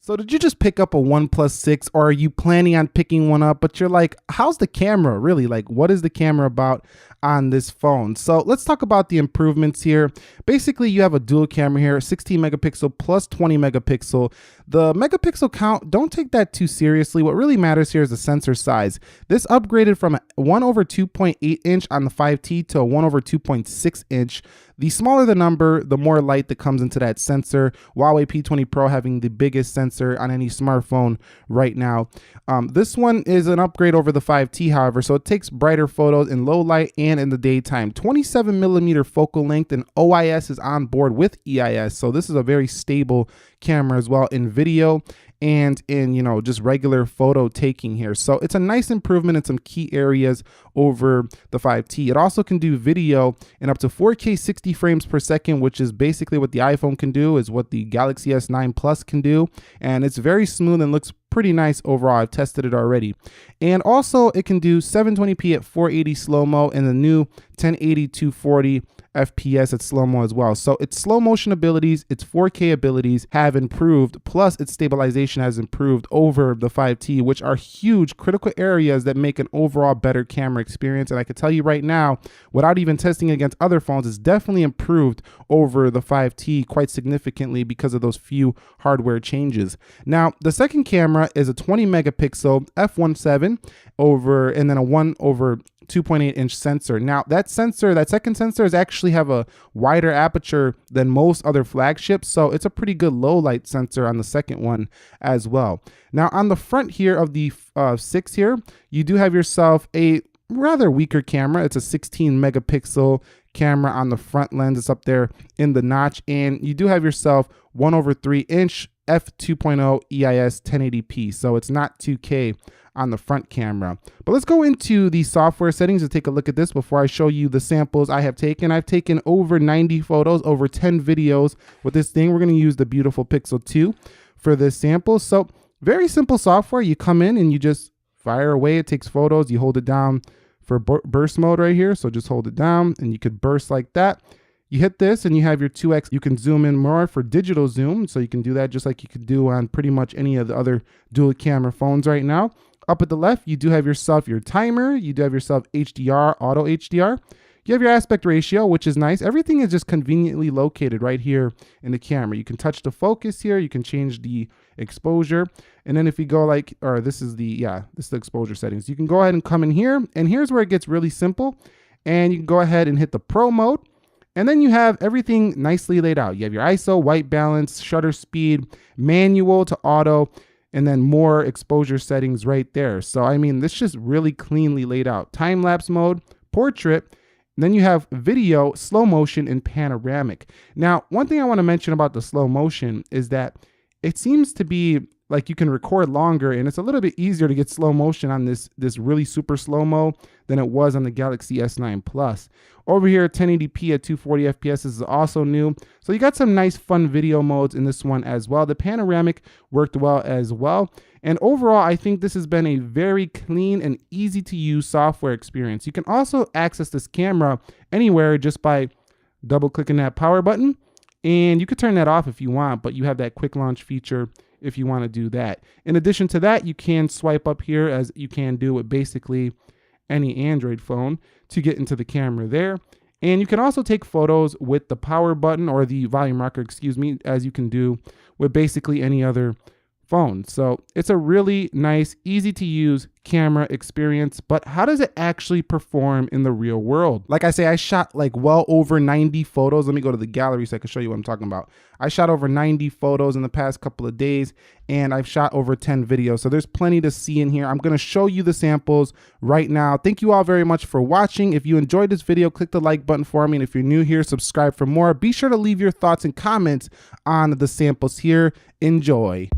So did you just pick up a OnePlus 6, or are you planning on picking one up, but you're like, how's the camera really? Like, what is the camera about on this phone? So let's talk about the improvements here. Basically, you have a dual camera here, 16 megapixel plus 20 megapixel. The megapixel count, don't take that too seriously. What really matters here is the sensor size. This upgraded from a 1/2.8 inch on the 5T to a 1/2.6 inch. The smaller the number, the more light that comes into that sensor. Huawei P20 Pro having the biggest sensor on any smartphone right now. This one is an upgrade over the 5T, however, so it takes brighter photos in low light and in the daytime. 27mm focal length, and OIS is on board with EIS, so this is a very stable camera as well in video and in, you know, just regular photo taking here. So it's a nice improvement in some key areas over the 5T. It also can do video in up to 4K 60 frames per second, which is basically what the iPhone can do, is what the Galaxy S9 Plus can do. And it's very smooth and looks pretty nice overall. I've tested it already. And also it can do 720p at 480 slow-mo and the new 1080 240 FPS at slow-mo as well. So its slow motion abilities, its 4K abilities have improved, plus its stabilization has improved over the 5T, which are huge critical areas that make an overall better camera experience. And I can tell you right now, without even testing against other phones, it's definitely improved over the 5T quite significantly because of those few hardware changes. Now, the second camera is a 20 megapixel f1.7 over, and then a 1/2.8 inch sensor. Now that second sensor is actually have a wider aperture than most other flagships, so it's a pretty good low light sensor on the second one as well. Now on the front here of the 6 here, you do have yourself a rather weaker camera. It's a 16 megapixel camera on the front lens. It's up there in the notch, and you do have yourself 1/3 inch f2.0 EIS 1080p, so it's not 2K on the front camera. But let's go into the software settings and take a look at this before I show you the samples I have taken. I've taken over 90 photos, over 10 videos with this thing. We're going to use the beautiful Pixel 2 for this sample. So very simple software. You come in and you just fire away. It takes photos. You hold it down for burst mode right here. So just hold it down and you could burst like that. You hit this and you have your 2x. You can zoom in more for digital zoom. So you can do that just like you could do on pretty much any of the other dual camera phones right now. Up at the left, you do have yourself your timer. You do have yourself HDR, auto HDR. You have your aspect ratio, which is nice. Everything is just conveniently located right here in the camera. You can touch the focus here. You can change the exposure. And then if you go like, or this is the exposure settings. You can go ahead and come in here. And here's where it gets really simple. And you can go ahead and hit the Pro mode. And then you have everything nicely laid out. You have your ISO, white balance, shutter speed, manual to auto, and then more exposure settings right there. So, I mean, this just really cleanly laid out. Time-lapse mode, portrait, and then you have video, slow motion, and panoramic. Now, one thing I want to mention about the slow motion is that it seems to be like you can record longer, and it's a little bit easier to get slow motion on this really super slow-mo than it was on the Galaxy S9 Plus. Over here, 1080p at 240 FPS is also new. So you got some nice fun video modes in this one as well. The panoramic worked well as well. And overall, I think this has been a very clean and easy to use software experience. You can also access this camera anywhere just by double clicking that power button. And you could turn that off if you want, but you have that quick launch feature if you want to do that. In addition to that, you can swipe up here as you can do with basically any Android phone to get into the camera there. And you can also take photos with the power button or the volume rocker, excuse me, as you can do with basically any other phone. So it's a really nice, easy to use camera experience, but how does it actually perform in the real world? Like I say, I shot like well over 90 photos. Let me go to the gallery so I can show you what I'm talking about. I shot over 90 photos in the past couple of days, and I've shot over 10 videos. So there's plenty to see in here. I'm going to show you the samples right now. Thank you all very much for watching. If you enjoyed this video, click the like button for me. And if you're new here, subscribe for more. Be sure to leave your thoughts and comments on the samples here. Enjoy.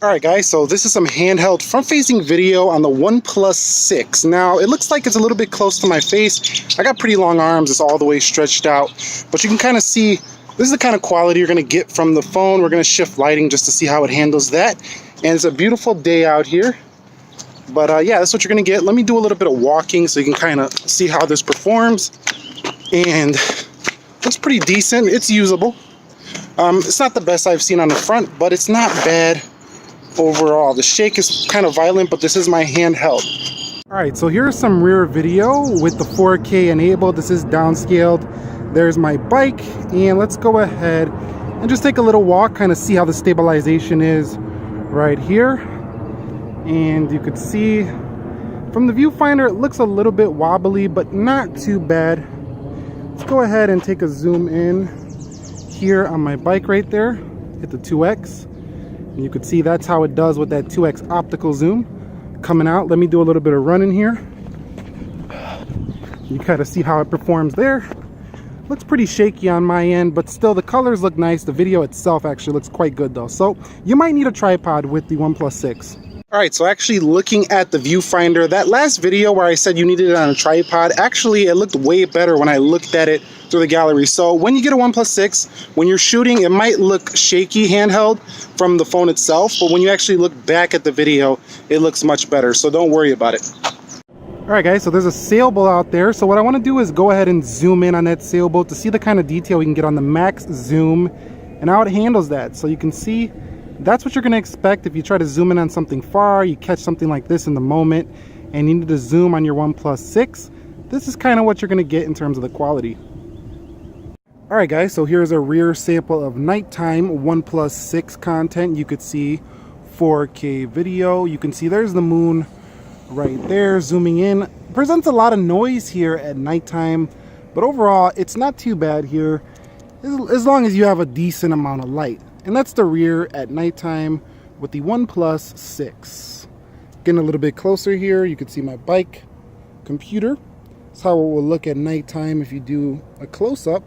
Alright guys, so this is some handheld front-facing video on the OnePlus 6. Now, it looks like it's a little bit close to my face. I got pretty long arms, it's all the way stretched out. But you can kind of see, this is the kind of quality you're going to get from the phone. We're going to shift lighting just to see how it handles that. And it's a beautiful day out here. But yeah, that's what you're going to get. Let me do a little bit of walking so you can kind of see how this performs. And looks pretty decent. It's usable. It's not the best I've seen on the front, but it's not bad overall. The shake is kind of violent, but this is my handheld. All right, so here's some rear video with the 4K enabled. This is downscaled. There's my bike, and let's go ahead and just take a little walk, kind of see how the stabilization is right here. And you could see from the viewfinder, it looks a little bit wobbly, but not too bad. Let's go ahead and take a zoom in here on my bike right there. Hit the 2x. And you can see that's how it does with that 2x optical zoom coming out. Let me do a little bit of running here. You kind of see how it performs there. Looks pretty shaky on my end, but still the colors look nice. The video itself actually looks quite good though. So you might need a tripod with the OnePlus 6. All right, so actually looking at the viewfinder, that last video where I said you needed it on a tripod, actually it looked way better when I looked at it through the gallery. So when you get a OnePlus 6, when you're shooting, it might look shaky handheld from the phone itself, but when you actually look back at the video, it looks much better. So don't worry about it. All right, guys, so there's a sailboat out there. So what I want to do is go ahead and zoom in on that sailboat to see the kind of detail we can get on the max zoom and how it handles that. So you can see that's what you're going to expect if you try to zoom in on something far, you catch something like this in the moment, and you need to zoom on your OnePlus 6. This is kind of what you're going to get in terms of the quality. All right, guys, so here's a rear sample of nighttime OnePlus 6 content. You could see 4K video. You can see there's the moon right there zooming in. Presents a lot of noise here at nighttime, but overall, it's not too bad here as long as you have a decent amount of light. And that's the rear at nighttime with the OnePlus 6. Getting a little bit closer here, you can see my bike, computer. That's how it will look at nighttime if you do a close-up.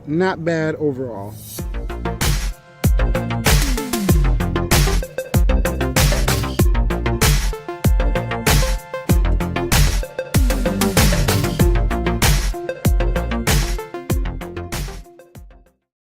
Not bad overall.